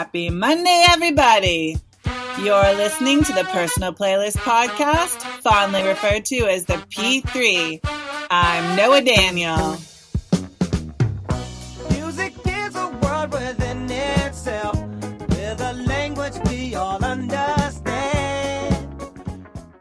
Happy Monday, everybody! You're listening to the Personal Playlist Podcast, fondly referred to as the P3. I'm Noah Daniel. Music is a world within itself, with a language we all understand.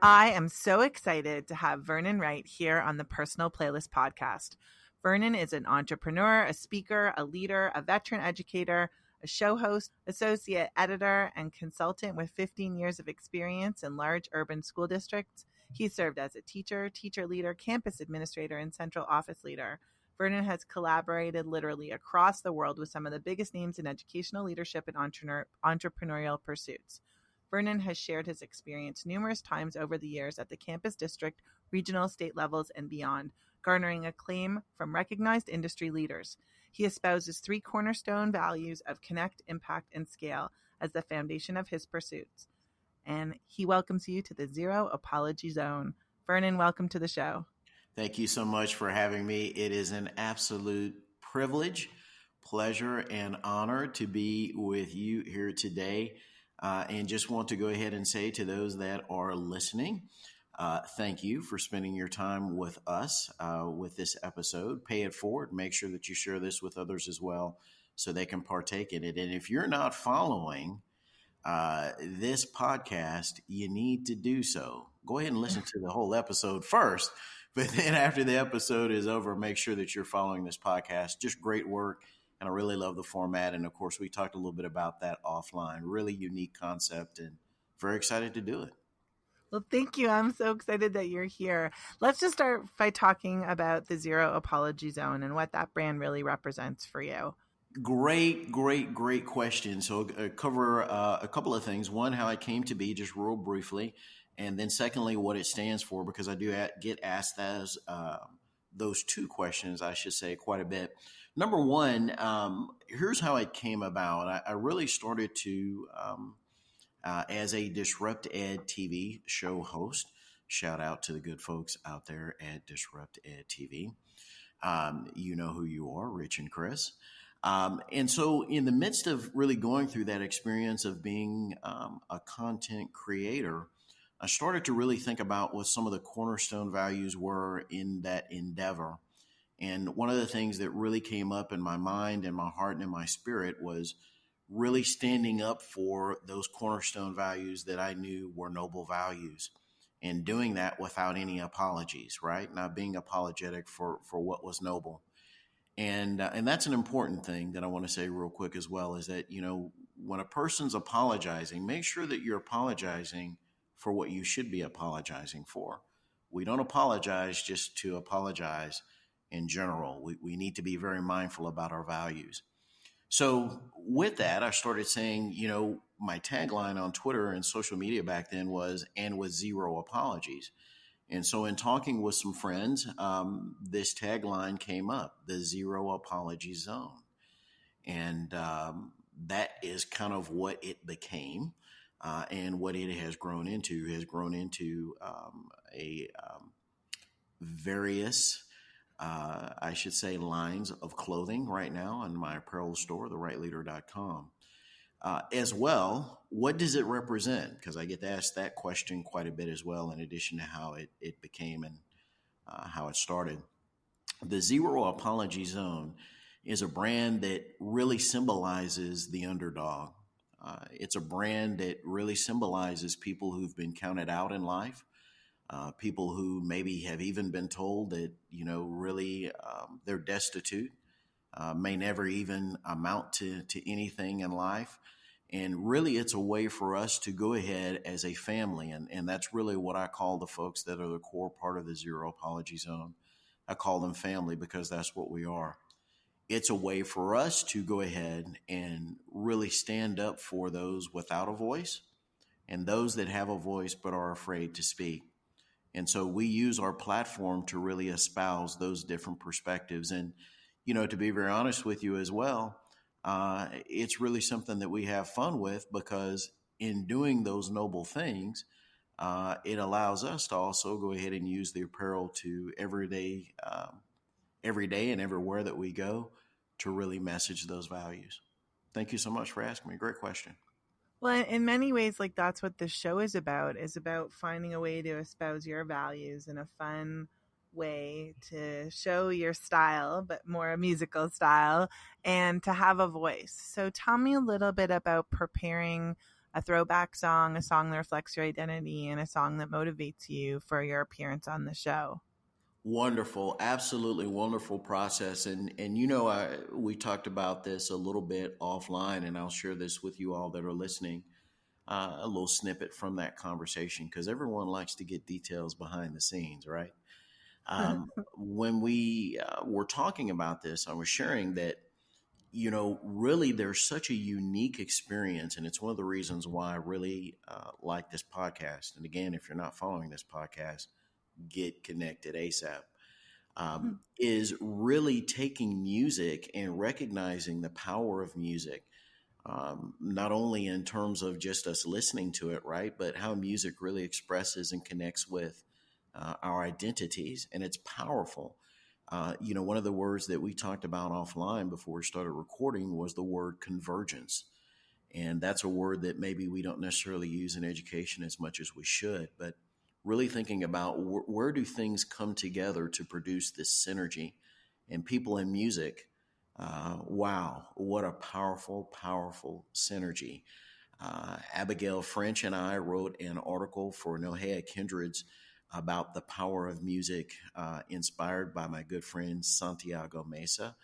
I am so excited to have Vernon Wright here on the Personal Playlist Podcast. Vernon is an entrepreneur, a speaker, a leader, a veteran educator, a show host, associate editor, and consultant with 15 years of experience in large urban school districts. He served as a teacher, teacher leader, campus administrator, and central office leader. Vernon has collaborated literally across the world with some of the biggest names in educational leadership and entrepreneurial pursuits. Vernon has shared his experience numerous times over the years at the campus district, regional, state levels, and beyond, garnering acclaim from recognized industry leaders. He espouses 3 cornerstone values of connect, impact, and scale as the foundation of his pursuits. And he welcomes you to the Zero Apology Zone. Vernon, welcome to the show. Thank you so much for having me. It is an absolute privilege, pleasure, and honor to be with you here today. And just want to go ahead and say to those that are listening, thank you for spending your time with us with this episode. Pay it forward. Make sure that you share this with others as well so they can partake in it. And if you're not following this podcast, you need to do so. Go ahead and listen to the whole episode first. But then after the episode is over, make sure that you're following this podcast. Just great work. And I really love the format. And of course, we talked a little bit about that offline. Really unique concept and very excited to do it. Well, thank you. I'm so excited that you're here. Let's just start by talking about the Zero Apology Zone and what that brand really represents for you. Great question. So cover a couple of things. One, how it came to be, just real briefly. And then secondly, what it stands for, because I do get asked those 2 questions, I should say, quite a bit. Number one, here's how it came about. I really started to, as a Disrupt Ed TV show host, shout out to the good folks out there at Disrupt Ed TV. You know who you are, Rich and Chris. And so in the midst of really going through that experience of being a content creator, I started to really think about what some of the cornerstone values were in that endeavor. And one of the things that really came up in my mind and my heart and in my spirit was really standing up for those cornerstone values that I knew were noble values, and doing that without any apologies, right? Not being apologetic for what was noble. And that's an important thing that I want to say real quick as well, is that, you know, when a person's apologizing, make sure that you're apologizing for what you should be apologizing for. We don't apologize just to apologize in general. We need to be very mindful about our values. So with that, I started saying, you know, my tagline on Twitter and social media back then was, and with zero apologies. And so in talking with some friends, this tagline came up, the Zero Apology Zone. And that is kind of what it became. And what it has grown into various, I should say, lines of clothing right now in my apparel store, therightleader.com. As well, what does it represent? Because I get asked that question quite a bit as well, in addition to how it became and how it started. The Zero Apology Zone is a brand that really symbolizes the underdog. It's a brand that really symbolizes people who've been counted out in life, people who maybe have even been told that, you know, really they're destitute, may never even amount to anything in life. And really, it's a way for us to go ahead as a family. And that's really what I call the folks that are the core part of the Zero Apology Zone. I call them family because that's what we are. It's a way for us to go ahead and really stand up for those without a voice and those that have a voice but are afraid to speak. And so we use our platform to really espouse those different perspectives. And, you know, to be very honest with you as well, it's really something that we have fun with, because in doing those noble things, it allows us to also go ahead and use the apparel to every day and everywhere that we go to really message those values. Thank you so much for asking me. Great question. Well, in many ways, like that's what this show is about finding a way to espouse your values in a fun way to show your style, but more a musical style, and to have a voice. So tell me a little bit about preparing a throwback song, a song that reflects your identity, and a song that motivates you for your appearance on the show. Wonderful, absolutely wonderful process, and we talked about this a little bit offline, and I'll share this with you all that are listening. A little snippet from that conversation because everyone likes to get details behind the scenes, right? When we were talking about this, I was sharing that really there's such a unique experience, and it's one of the reasons why I really like this podcast. And again, if you're not following this podcast, get connected ASAP. Is really taking music and recognizing the power of music, not only in terms of just us listening to it, right, but how music really expresses and connects with our identities, and it's powerful. One of the words that we talked about offline before we started recording was the word convergence. And that's a word that maybe we don't necessarily use in education as much as we should, but really thinking about where do things come together to produce this synergy. And people in music, wow, what a powerful, powerful synergy. Abigail French and I wrote an article for Nohea Kindreds about the power of music, inspired by my good friend Santiago Mesa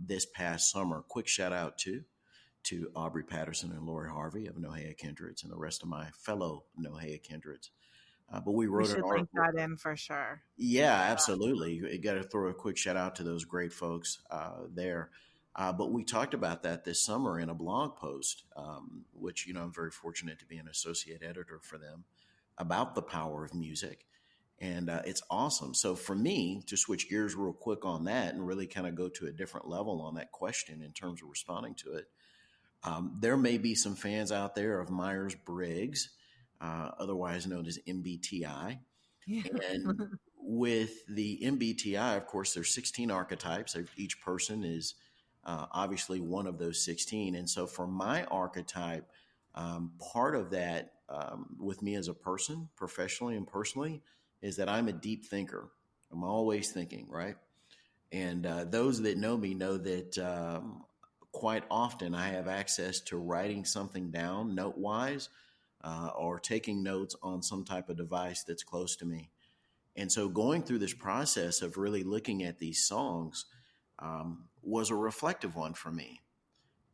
this past summer. Quick shout out to Aubrey Patterson and Lori Harvey of Nohea Kindreds and the rest of my fellow Nohea Kindreds. But we wrote an article. Link that in for sure. Yeah, absolutely. You got to throw a quick shout out to those great folks there. But we talked about that this summer in a blog post, which, I'm very fortunate to be an associate editor for them, about the power of music. And it's awesome. So for me, to switch gears real quick on that and really kind of go to a different level on that question in terms of responding to it, there may be some fans out there of Myers-Briggs, otherwise known as MBTI. Yeah. And with the MBTI, of course, there's 16 archetypes. Each person is obviously one of those 16. And so for my archetype, part of that with me as a person, professionally and personally, is that I'm a deep thinker. I'm always thinking, right? And those that know me know that quite often I have access to writing something down note-wise, or taking notes on some type of device that's close to me. And so going through this process of really looking at these songs was a reflective one for me,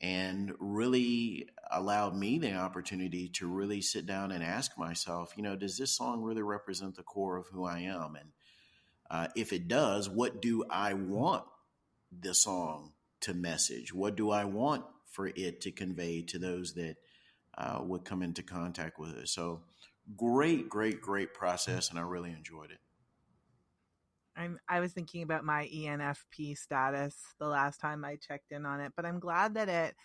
and really allowed me the opportunity to really sit down and ask myself, does this song really represent the core of who I am? And if it does, what do I want the song to message? What do I want for it to convey to those that would come into contact with it? So great process, and I really enjoyed it. I was thinking about my ENFP status the last time I checked in on it, but I'm glad that it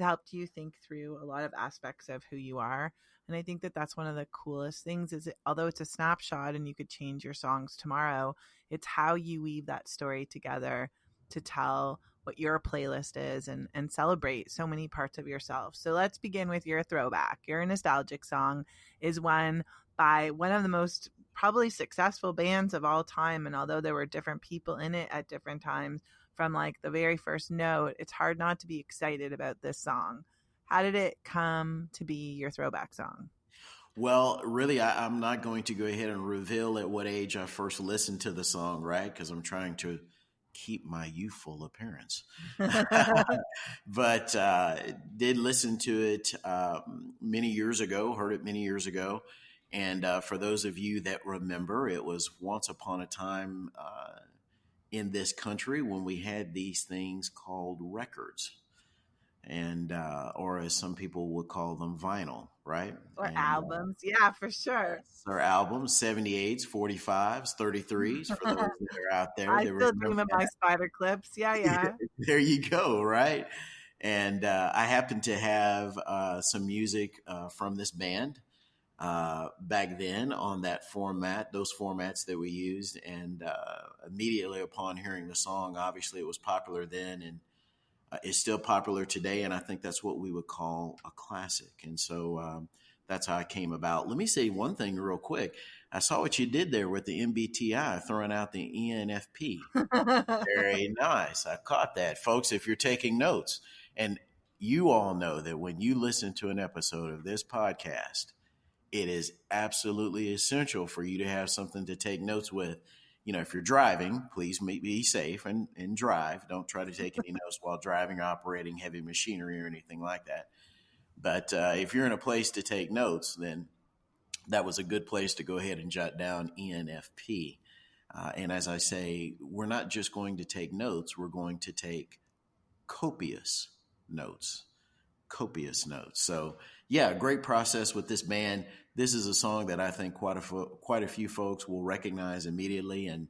helped you think through a lot of aspects of who you are. And I think that that's one of the coolest things is although it's a snapshot and you could change your songs tomorrow, it's how you weave that story together to tell what your playlist is and celebrate so many parts of yourself. So let's begin with your throwback. Your nostalgic song is one by one of the most probably successful bands of all time. And although there were different people in it at different times, from like the very first note, it's hard not to be excited about this song. How did it come to be your throwback song? Well, really, I'm not going to go ahead and reveal at what age I first listened to the song, right? Because I'm trying to keep my youthful appearance. But did listen to it many years ago, heard it many years ago. And for those of you that remember, it was once upon a time in this country when we had these things called records, and or as some people would call them, vinyl, right? Or albums. Yeah, for sure. Or albums, 78s, 45s, 33s, for those that are out there. I still dream of my spider clips. Yeah. There you go, right? And I happen to have some music from this band back then on that format, those formats that we used. And immediately upon hearing the song, obviously it was popular then, and is still popular today, and I think that's what we would call a classic. And so that's how I came about. Let me say one thing real quick. I saw what you did there with the MBTI, throwing out the ENFP. Very nice. I caught that. Folks, if you're taking notes, and you all know that when you listen to an episode of this podcast, it is absolutely essential for you to have something to take notes with. You know, if you're driving, please be safe and drive. Don't try to take any notes while driving or operating heavy machinery or anything like that. But if you're in a place to take notes, then that was a good place to go ahead and jot down ENFP. And as I say, we're not just going to take notes, we're going to take copious notes. Copious notes. So, yeah, great process with this band. This is a song that I think quite a few folks will recognize immediately, and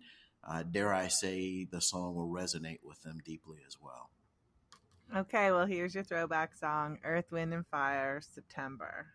dare I say, the song will resonate with them deeply as well. Okay, well, here's your throwback song, Earth, Wind, and Fire, September.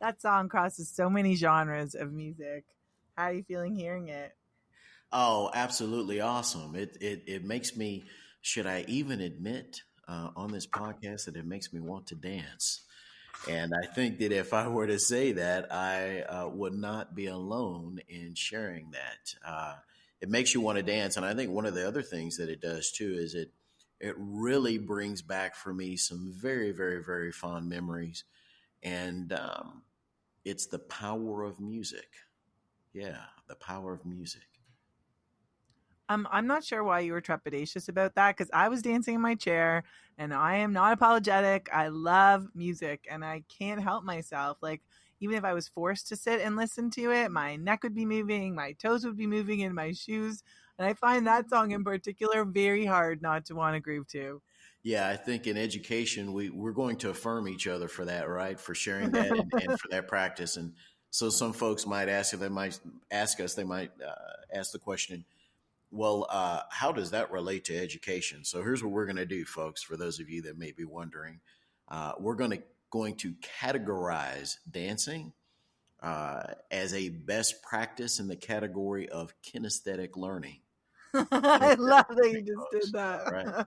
That song crosses so many genres of music. How are you feeling hearing it? Oh, absolutely awesome. It makes me, should I even admit on this podcast that it makes me want to dance? And I think that if I were to say that, I would not be alone in sharing that. It makes you want to dance. And I think one of the other things that it does too is it really brings back for me some very, very, very fond memories. And it's the power of music. Yeah, the power of music. I'm not sure why you were trepidatious about that, because I was dancing in my chair and I am not apologetic. I love music and I can't help myself. Like, even if I was forced to sit and listen to it, my neck would be moving, my toes would be moving in my shoes. And I find that song in particular very hard not to want to groove to. Yeah, I think in education, we're going to affirm each other for that, right? For sharing that and for that practice. And so some folks might ask, if they might ask us, they might ask the question, well, how does that relate to education? So here's what we're going to do, folks, for those of you that may be wondering. We're going to categorize dancing as a best practice in the category of kinesthetic learning. I love that you just did that. Right?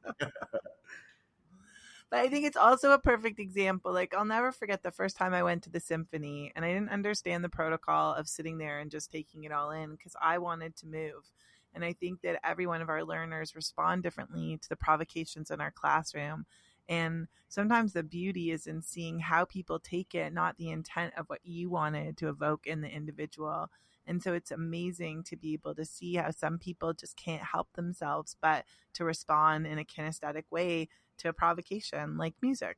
But I think it's also a perfect example. Like, I'll never forget the first time I went to the symphony and I didn't understand the protocol of sitting there and just taking it all in because I wanted to move. And I think that every one of our learners respond differently to the provocations in our classroom. And sometimes the beauty is in seeing how people take it, not the intent of what you wanted to evoke in the individual. And so it's amazing to be able to see how some people just can't help themselves but to respond in a kinesthetic way to a provocation like music.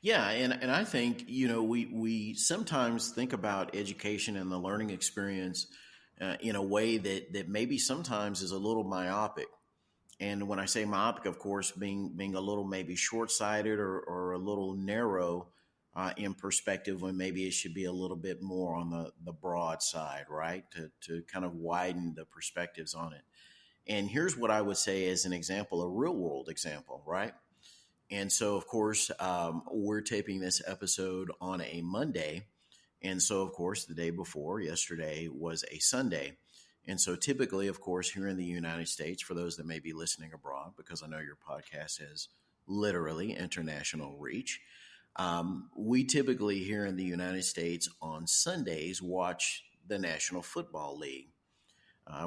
Yeah, and I think, you know, we sometimes think about education and the learning experience in a way that maybe sometimes is a little myopic. And when I say myopic, of course, being a little maybe short-sighted or a little narrow in perspective, when maybe it should be a little bit more on the broad side, right? To kind of widen the perspectives on it. And here's what I would say as an example, a real world example, right? And so, of course, we're taping this episode on a Monday. And so, of course, the day before, yesterday, was a Sunday. And so typically, of course, here in the United States, for those that may be listening abroad, because I know your podcast has literally international reach, we typically here in the United States on Sundays watch the National Football League,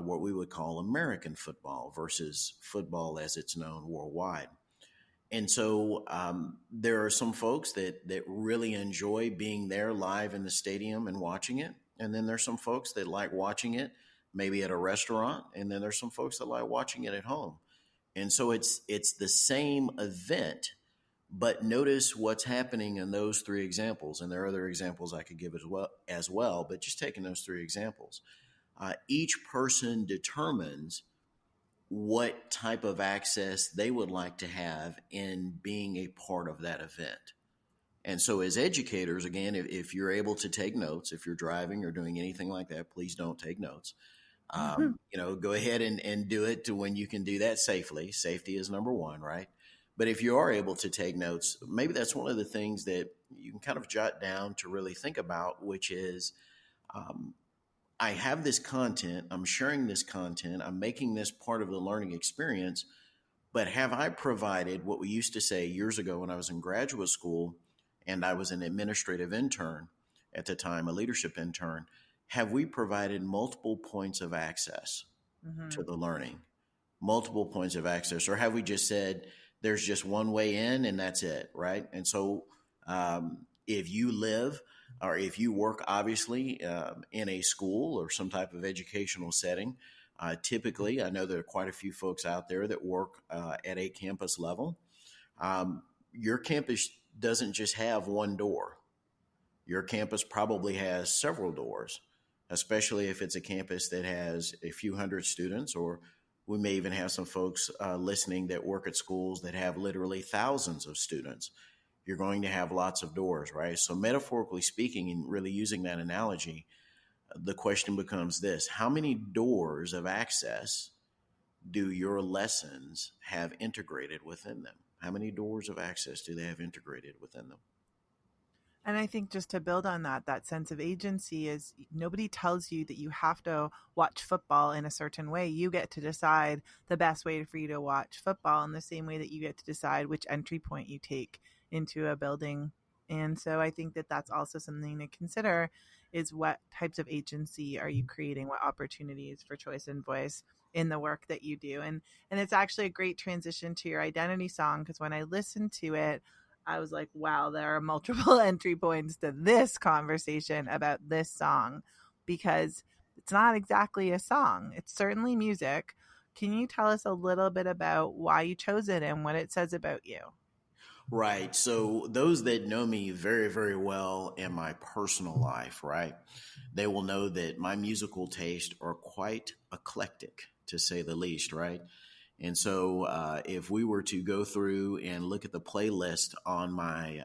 what we would call American football versus football as it's known worldwide. And so there are some folks that really enjoy being there live in the stadium and watching it. And then there's some folks that like watching it maybe at a restaurant. And then there's some folks that like watching it at home. And so it's the same event, but notice what's happening in those three examples. And there are other examples I could give as well, but just taking those three examples, each person determines what type of access they would like to have in being a part of that event. And so as educators, again, if you're able to take notes, if you're driving or doing anything like that, please don't take notes. Go ahead and do it to when you can do that safely. Safety is number one, right? But if you are able to take notes, maybe that's one of the things that you can kind of jot down to really think about, which is, I have this content, I'm sharing this content, I'm making this part of the learning experience, but have I provided what we used to say years ago when I was in graduate school and I was an administrative intern at the time, a leadership intern, have we provided multiple points of access to the learning, multiple points of access, or have we just said there's just one way in and that's it, right? And so if you live or if you work, obviously, in a school or some type of educational setting, typically, I know there are quite a few folks out there that work at a campus level. Your campus doesn't just have one door. Your campus probably has several doors, especially if it's a campus that has a few hundred students, or we may even have some folks listening that work at schools that have literally thousands of students. You're going to have lots of doors, right? So metaphorically speaking, and really using that analogy, the question becomes this: how many doors of access do your lessons have integrated within them? How many doors of access do they have integrated within them? And I think just to build on that sense of agency is nobody tells you that you have to watch football in a certain way. You get to decide the best way for you to watch football in the same way that you get to decide which entry point you take into a building. And so I think that that's also something to consider, is what types of agency are you creating, what opportunities for choice and voice in the work that you do. And it's actually a great transition to your identity song, because when I listened to it, I was like, wow, there are multiple entry points to this conversation about this song, because it's not exactly a song. It's certainly music. Can you tell us a little bit about why you chose it and what it says about you? Right. So those that know me very, very well in my personal life, right, they will know that my musical tastes are quite eclectic, to say the least, right? And so if we were to go through and look at the playlist on my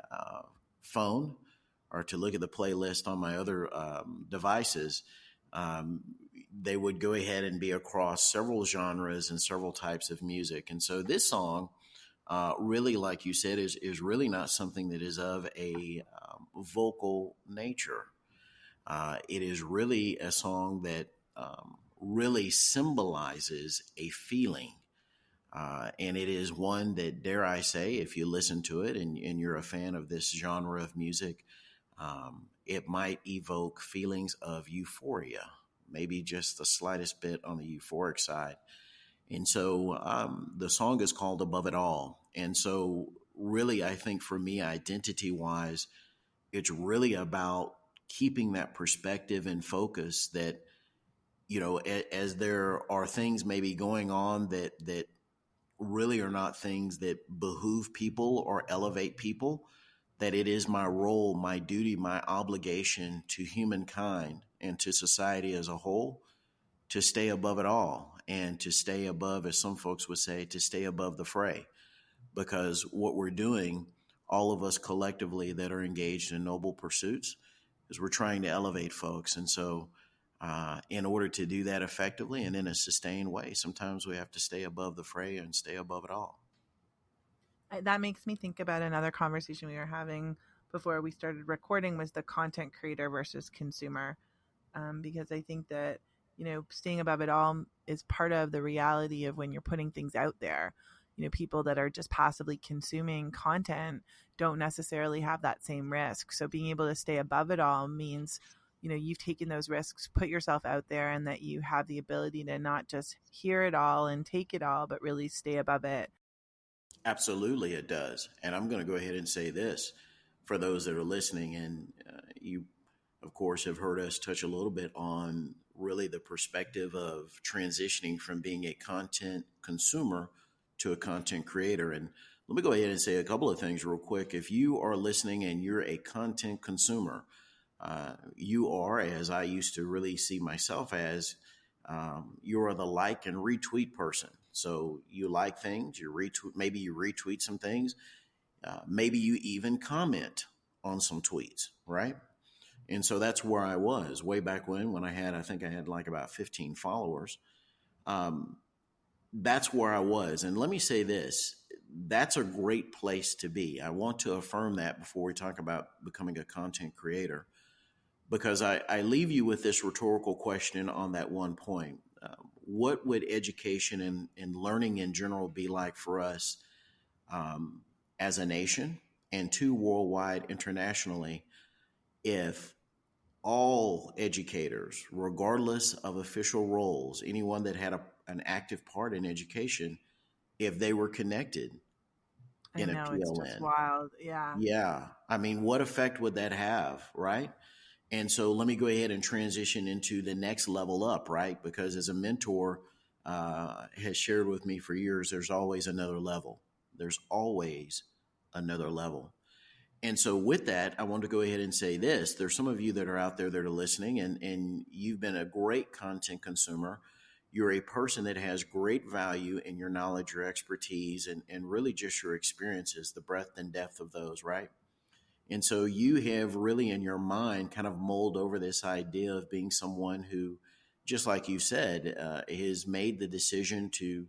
phone, or to look at the playlist on my other devices, they would go ahead and be across several genres and several types of music. And so this song, really, like you said, is really not something that is of a vocal nature. It is really a song that really symbolizes a feeling. And it is one that, dare I say, if you listen to it and you're a fan of this genre of music, it might evoke feelings of euphoria, maybe just the slightest bit on the euphoric side. And so the song is called Above It All. And so really, I think for me, identity-wise, it's really about keeping that perspective and focus that, as there are things maybe going on that really are not things that behoove people or elevate people, that it is my role, my duty, my obligation to humankind and to society as a whole to stay above it all, and to stay above, as some folks would say, to stay above the fray. Because what we're doing, all of us collectively that are engaged in noble pursuits, is we're trying to elevate folks. And so in order to do that effectively and in a sustained way, sometimes we have to stay above the fray and stay above it all. That makes me think about another conversation we were having before we started recording was the content creator versus consumer. Because I think that, staying above it all is part of the reality of when you're putting things out there. People that are just passively consuming content don't necessarily have that same risk. So being able to stay above it all means, you've taken those risks, put yourself out there, and that you have the ability to not just hear it all and take it all, but really stay above it. Absolutely, it does. And I'm going to go ahead and say this for those that are listening. And you, of course, have heard us touch a little bit on really the perspective of transitioning from being a content consumer to a content creator. And let me go ahead and say a couple of things real quick. If you are listening and you're a content consumer, you are, as I used to really see myself as, you are the like and retweet person. So you like things, you retweet, maybe you retweet some things, maybe you even comment on some tweets, right? And so that's where I was way back when I think I had like about 15 followers. That's where I was. And let me say this, that's a great place to be. I want to affirm that before we talk about becoming a content creator, because I leave you with this rhetorical question on that one point. What would education and learning in general be like for us as a nation and worldwide internationally if all educators, regardless of official roles, anyone that had an active part in education, if they were connected in a PLN? It's just wild. Yeah. Yeah. I mean, what effect would that have, right? And so let me go ahead and transition into the next level up, right? Because as a mentor has shared with me for years, there's always another level. There's always another level. And so with that, I want to go ahead and say this. There's some of you that are out there that are listening, and you've been a great content consumer. You're a person that has great value in your knowledge, your expertise, and really just your experiences, the breadth and depth of those, right? And so you have really in your mind kind of mulled over this idea of being someone who, just like you said, has made the decision to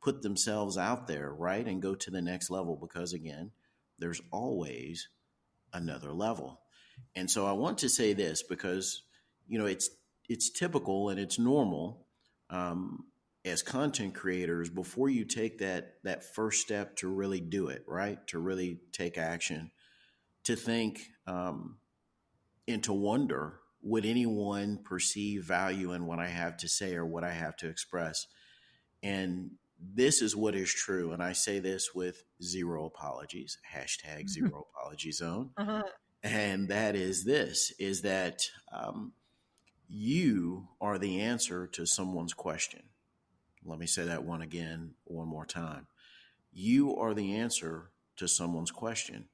put themselves out there, right? And go to the next level because, again, there's always another level. And so I want to say this because, it's typical and it's normal as content creators, before you take that first step to really do it, right? To really take action, to think and to wonder, would anyone perceive value in what I have to say or what I have to express? And this is what is true. And I say this with zero apologies, hashtag zero apology zone. And that is this, is that you are the answer to someone's question. Let me say that one more time. You are the answer to someone's question.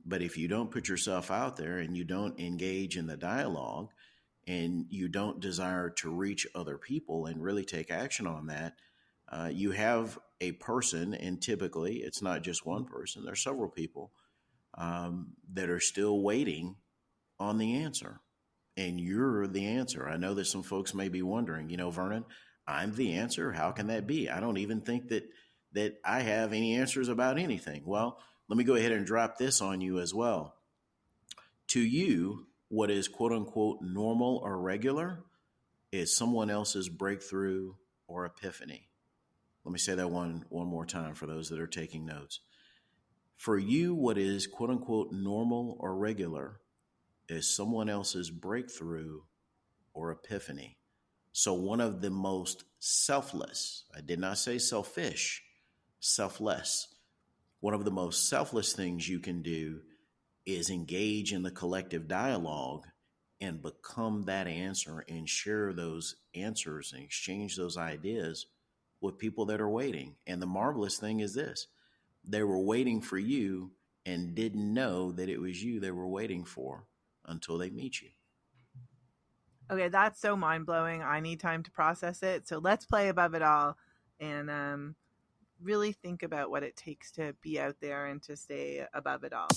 But if you don't put yourself out there and you don't engage in the dialogue and you don't desire to reach other people and really take action on that, you have a person, and typically it's not just one person, there's several people that are still waiting on the answer. And you're the answer. I know that some folks may be wondering, Vernon, I'm the answer. How can that be? I don't even think that I have any answers about anything. Well, let me go ahead and drop this on you as well. To you, what is quote unquote normal or regular is someone else's breakthrough or epiphany. Let me say that one more time for those that are taking notes. For you, what is quote unquote normal or regular is someone else's breakthrough or epiphany. So one of the most selfless, I did not say selfish, selfless. One of the most selfless things you can do is engage in the collective dialogue and become that answer and share those answers and exchange those ideas with people that are waiting. And the marvelous thing is this, they were waiting for you and didn't know that it was you they were waiting for until they meet you. Okay, that's so mind-blowing. I need time to process it. So let's play above it all and really think about what it takes to be out there and to stay above it all.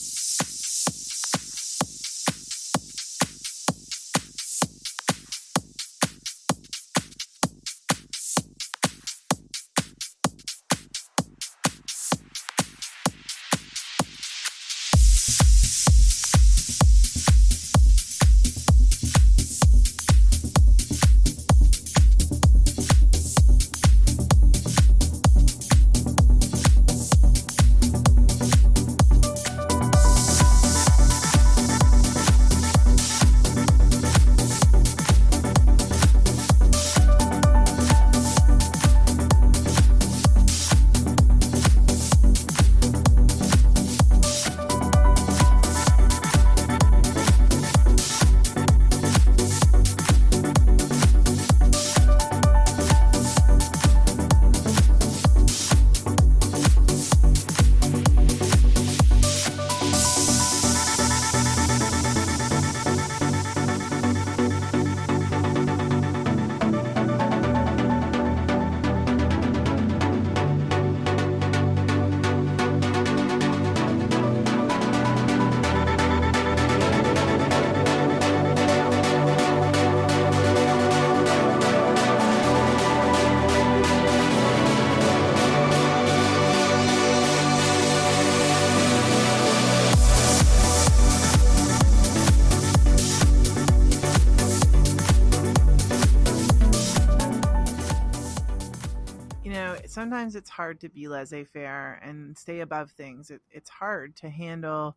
sometimes it's hard to be laissez-faire and stay above things. It's hard to handle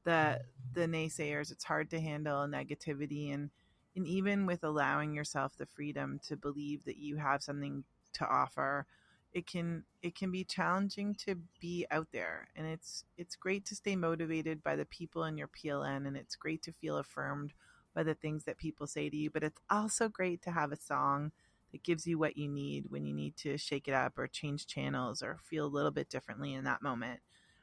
the naysayers. It's hard to handle negativity, and even with allowing yourself the freedom to believe that you have something to offer, it can be challenging to be out there. And it's great to stay motivated by the people in your PLN, and it's great to feel affirmed by the things that people say to you, but it's also great to have a song that gives you what you need when you need to shake it up or change channels or feel a little bit differently in that moment.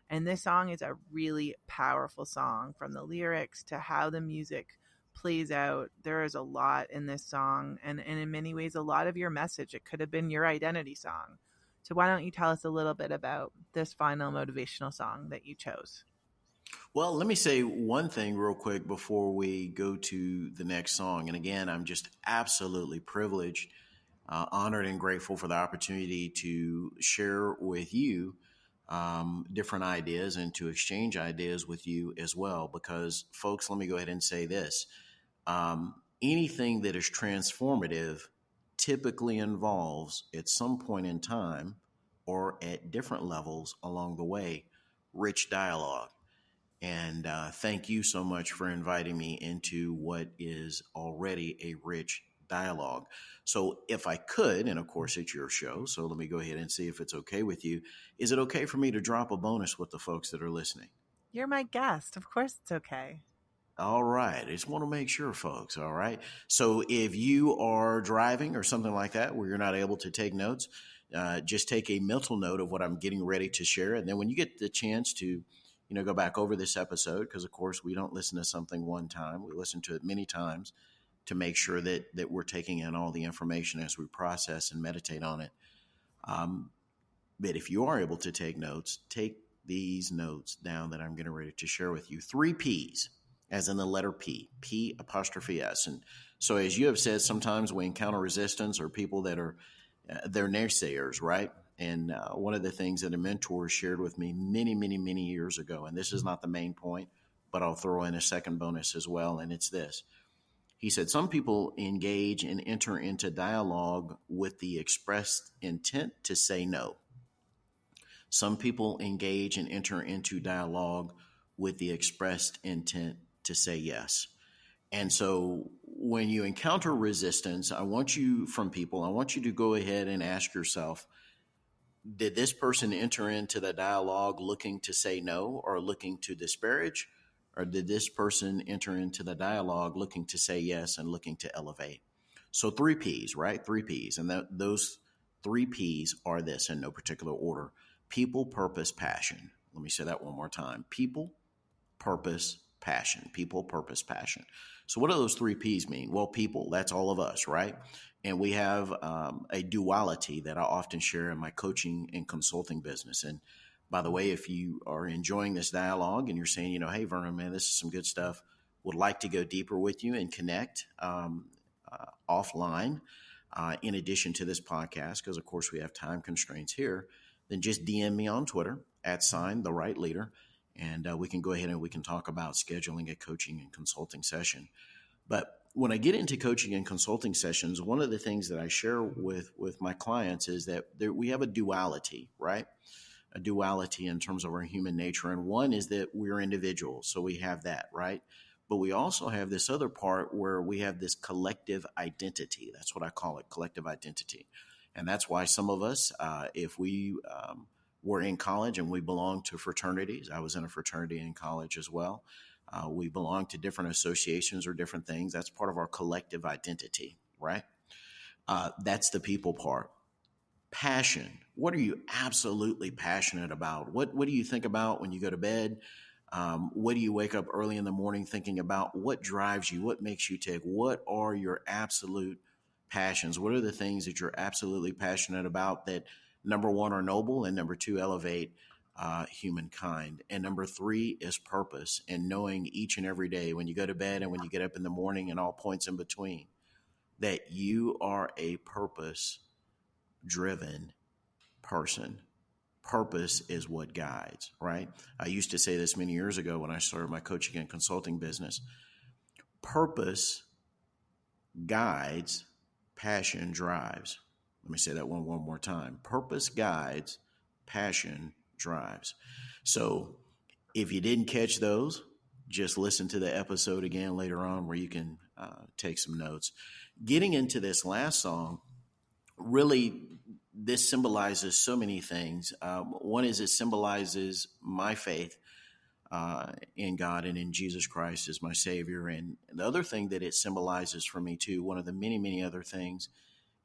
And this song is a really powerful song, from the lyrics to how the music plays out. There is a lot in this song, and in many ways, a lot of your message. It could have been your identity song. So why don't you tell us a little bit about this final motivational song that you chose? Well, let me say one thing real quick before we go to the next song. And again, I'm just absolutely privileged, honored, and grateful for the opportunity to share with you different ideas and to exchange ideas with you as well. Because, folks, let me go ahead and say this. Anything that is transformative typically involves, at some point in time or at different levels along the way, rich dialogue. And thank you so much for inviting me into what is already a rich dialogue. So if I could, and of course it's your show, so let me go ahead and see if it's okay with you. Is it okay for me to drop a bonus with the folks that are listening? You're my guest. Of course it's okay. All right. I just want to make sure, folks. All right. So if you are driving or something like that where you're not able to take notes, just take a mental note of what I'm getting ready to share. And then when you get the chance to go back over this episode, because of course we don't listen to something one time. We listen to it many times to make sure that we're taking in all the information as we process and meditate on it. But if you are able to take notes, take these notes down that I'm getting ready to share with you. 3 P's, as in the letter P, P apostrophe S. And so as you have said, sometimes we encounter resistance or people that are, they're naysayers, right? And one of the things that a mentor shared with me many, many, many years ago, and this is not the main point, but I'll throw in a second bonus as well, and it's this. He said, some people engage and enter into dialogue with the expressed intent to say no. Some people engage and enter into dialogue with the expressed intent to say yes. And so when you encounter resistance, I want you to go ahead and ask yourself, did this person enter into the dialogue looking to say no or looking to disparage? Or did this person enter into the dialogue looking to say yes and looking to elevate? So 3 P's, right? 3 P's. And those 3 P's are this in no particular order. People, purpose, passion. Let me say that one more time. People, purpose, passion. People, purpose, passion. So what do those 3 P's mean? Well, people, that's all of us, right? And we have a duality that I often share in my coaching and consulting business. And by the way, if you are enjoying this dialogue and you're saying, hey, Vernon, man, this is some good stuff, would like to go deeper with you and connect offline in addition to this podcast, because of course we have time constraints here, then just DM me on Twitter @TheRightLeader, and we can go ahead and we can talk about scheduling a coaching and consulting session. But when I get into coaching and consulting sessions, one of the things that I share with my clients is that we have a duality, right? A duality in terms of our human nature. And one is that we're individuals. So we have that, right? But we also have this other part where we have this collective identity. That's what I call it, collective identity. And that's why some of us, if we were in college and we belonged to fraternities, I was in a fraternity in college as well. We belong to different associations or different things. That's part of our collective identity, right? That's the people part. Passion. What are you absolutely passionate about? What do you think about when you go to bed? What do you wake up early in the morning thinking about? What drives you? What makes you tick? What are your absolute passions? What are the things that you're absolutely passionate about that, number 1, are noble, and number 2, elevate humankind? And number 3 is purpose, and knowing each and every day when you go to bed and when you get up in the morning and all points in between that you are a purpose-driven person. Purpose is what guides, right? I used to say this many years ago when I started my coaching and consulting business. Purpose guides, passion drives. Let me say that one more time. Purpose guides, passion drives. So if you didn't catch those, just listen to the episode again later on where you can take some notes. Getting into this last song, really, this symbolizes so many things. One is it symbolizes my faith in God and in Jesus Christ as my Savior. And the other thing that it symbolizes for me too, one of the many, many other things,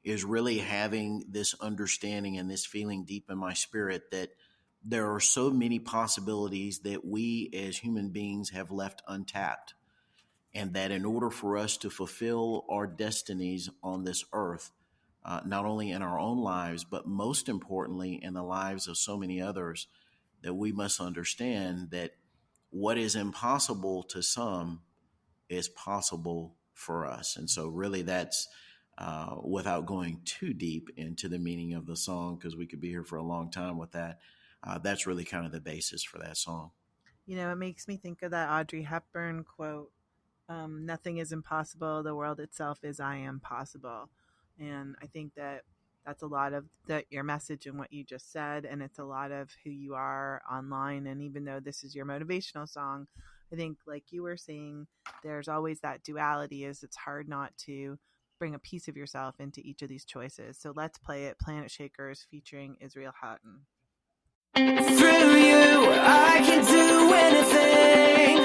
is really having this understanding and this feeling deep in my spirit that there are so many possibilities that we as human beings have left untapped. And that in order for us to fulfill our destinies on this earth, not only in our own lives, but most importantly in the lives of so many others, that we must understand that what is impossible to some is possible for us. And so really that's without going too deep into the meaning of the song, because we could be here for a long time with that. That's really kind of the basis for that song. You know, it makes me think of that Audrey Hepburn quote, nothing is impossible. The world itself is I am possible. And I think that that's a lot of your message and what you just said. And it's a lot of who you are online. And even though this is your motivational song, I think like you were saying, there's always that duality is it's hard not to bring a piece of yourself into each of these choices. So let's play it. Planet Shakers featuring Israel Houghton. Through you, I can do anything.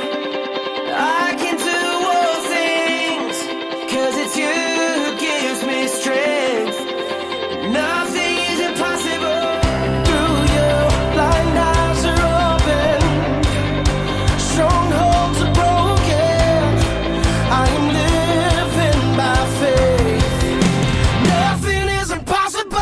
I can do all things, 'cause it's you who gives me strength. Nothing is impossible. Through you, blind eyes are open, strongholds are broken. I am living by faith. Nothing is impossible.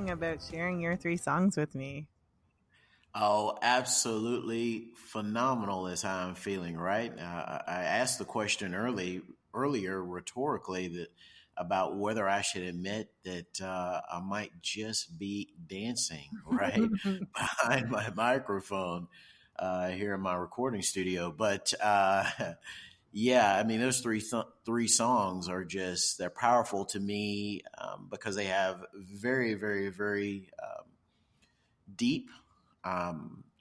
About sharing your 3 songs with me. Oh, absolutely phenomenal is how I'm feeling, right? I asked the question earlier rhetorically about whether I should admit that I might just be dancing, right, behind my microphone here in my recording studio. But yeah, I mean, those three songs are they're powerful to me because they have very, very, very deep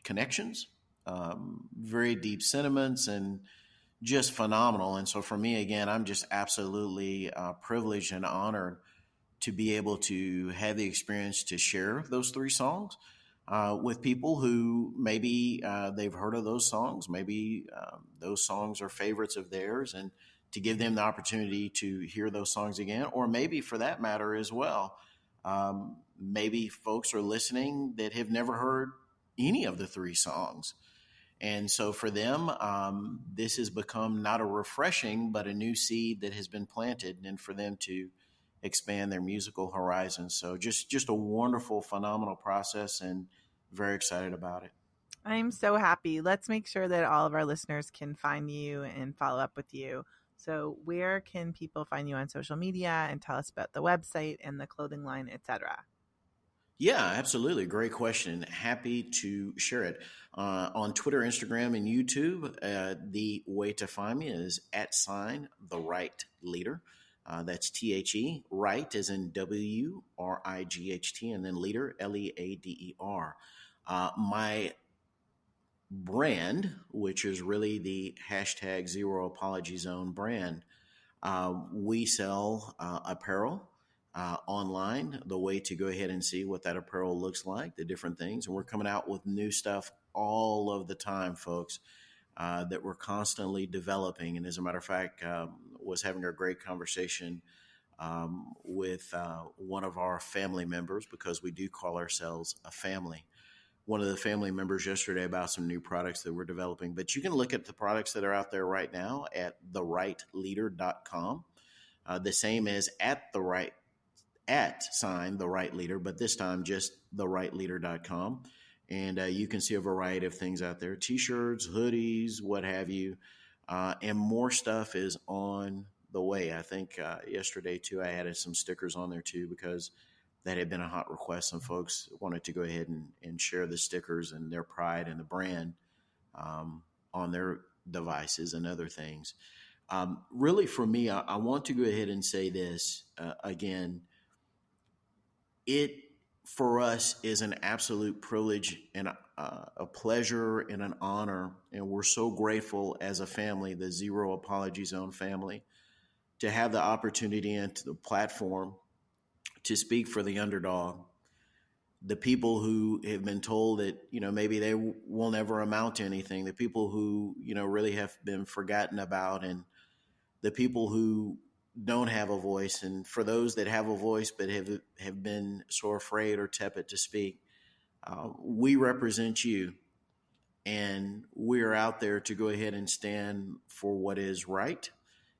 connections, very deep sentiments, and just phenomenal. And so for me, again, I'm just absolutely privileged and honored to be able to have the experience to share those 3 songs with people who maybe they've heard of those songs. Maybe those songs are favorites of theirs, and to give them the opportunity to hear those songs again, or maybe for that matter as well. Maybe folks are listening that have never heard any of the 3 songs. And so for them, this has become not a refreshing, but a new seed that has been planted, and for them to expand their musical horizons. So just a wonderful, phenomenal process, and very excited about it. I'm so happy. Let's make sure that all of our listeners can find you and follow up with you. So where can people find you on social media, and tell us about the website and the clothing line, etc.? Yeah, absolutely. Great question. Happy to share it. On Twitter, Instagram, and YouTube, the way to find me is @the right leader. That's THE, right as in WRIGHT, and then leader, LEADER. My brand, which is really the hashtag Zero Apology Zone brand, we sell apparel online, the way to go ahead and see what that apparel looks like, the different things. And we're coming out with new stuff all of the time, folks, that we're constantly developing. And as a matter of fact, was having a great conversation with one of our family members, because we do call ourselves a family. One of the family members yesterday about some new products that we're developing. But you can look at the products that are out there right now at therightleader.com. The same as the right leader, but this time just therightleader.com. And you can see a variety of things out there, t-shirts, hoodies, what have you. And more stuff is on the way. I think yesterday too, I added some stickers on there too, because that had been a hot request. Some folks wanted to go ahead and share the stickers and their pride in the brand on their devices and other things. Really, for me, I want to go ahead and say this again. It, for us, is an absolute privilege and a pleasure and an honor. And we're so grateful as a family, the Zero Apology Zone family, to have the opportunity and the platform to speak for the underdog, the people who have been told that, maybe they will never amount to anything, the people who, really have been forgotten about, and the people who don't have a voice. And for those that have a voice but have been so afraid or tepid to speak, we represent you, and we're out there to go ahead and stand for what is right.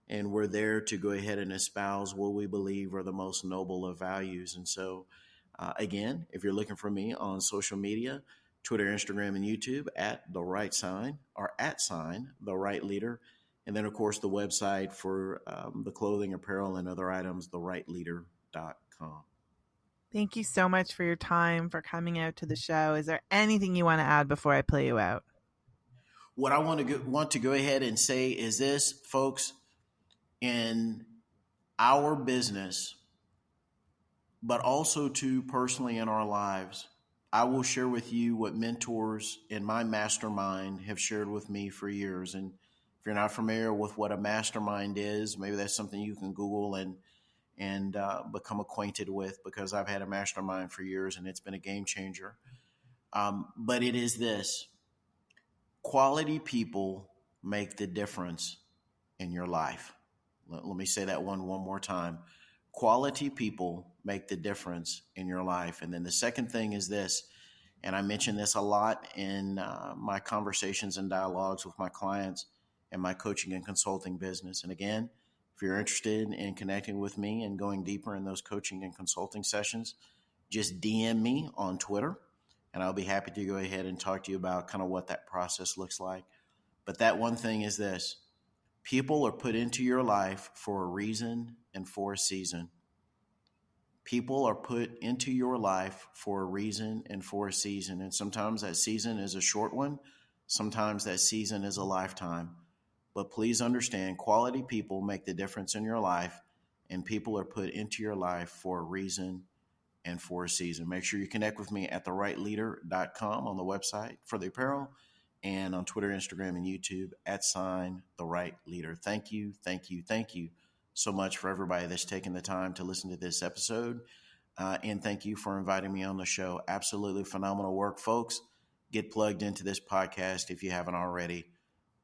And we're there to go ahead and espouse what we believe are the most noble of values. And so, again, if you're looking for me on social media, Twitter, Instagram, and YouTube, @the right sign or @the right leader. And then, of course, the website for the clothing, apparel, and other items, therightleader.com. Thank you so much for your time, for coming out to the show. Is there anything you want to add before I play you out? What I want to go ahead and say is this, folks. In our business, but also too personally in our lives, I will share with you what mentors in my mastermind have shared with me for years. And if you're not familiar with what a mastermind is, maybe that's something you can Google and become acquainted with, because I've had a mastermind for years and it's been a game changer. But it is this: quality people make the difference in your life. Let me say that one more time. Quality people make the difference in your life. And then the second thing is this, and I mention this a lot in my conversations and dialogues with my clients and my coaching and consulting business. And again, if you're interested in connecting with me and going deeper in those coaching and consulting sessions, just DM me on Twitter, and I'll be happy to go ahead and talk to you about kind of what that process looks like. But that one thing is this: people are put into your life for a reason and for a season. People are put into your life for a reason and for a season. And sometimes that season is a short one. Sometimes that season is a lifetime. But please understand, quality people make the difference in your life, and people are put into your life for a reason and for a season. Make sure you connect with me at therightleader.com on the website for the apparel, and on Twitter, Instagram, and YouTube @the right leader. Thank you so much for everybody that's taken the time to listen to this episode. And thank you for inviting me on the show. Absolutely phenomenal work, folks. Get plugged into this podcast if you haven't already.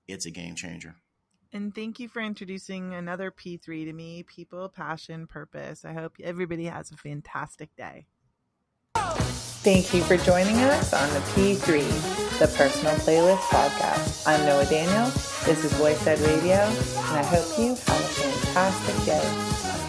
It's a game changer. And thank you for introducing another P3 to me: people, passion, purpose. I hope everybody has a fantastic day. Thank you for joining us on the P3, the Personal Playlist Podcast. I'm Noah Daniel. This is Voice Ed Radio, and I hope you have a fantastic day.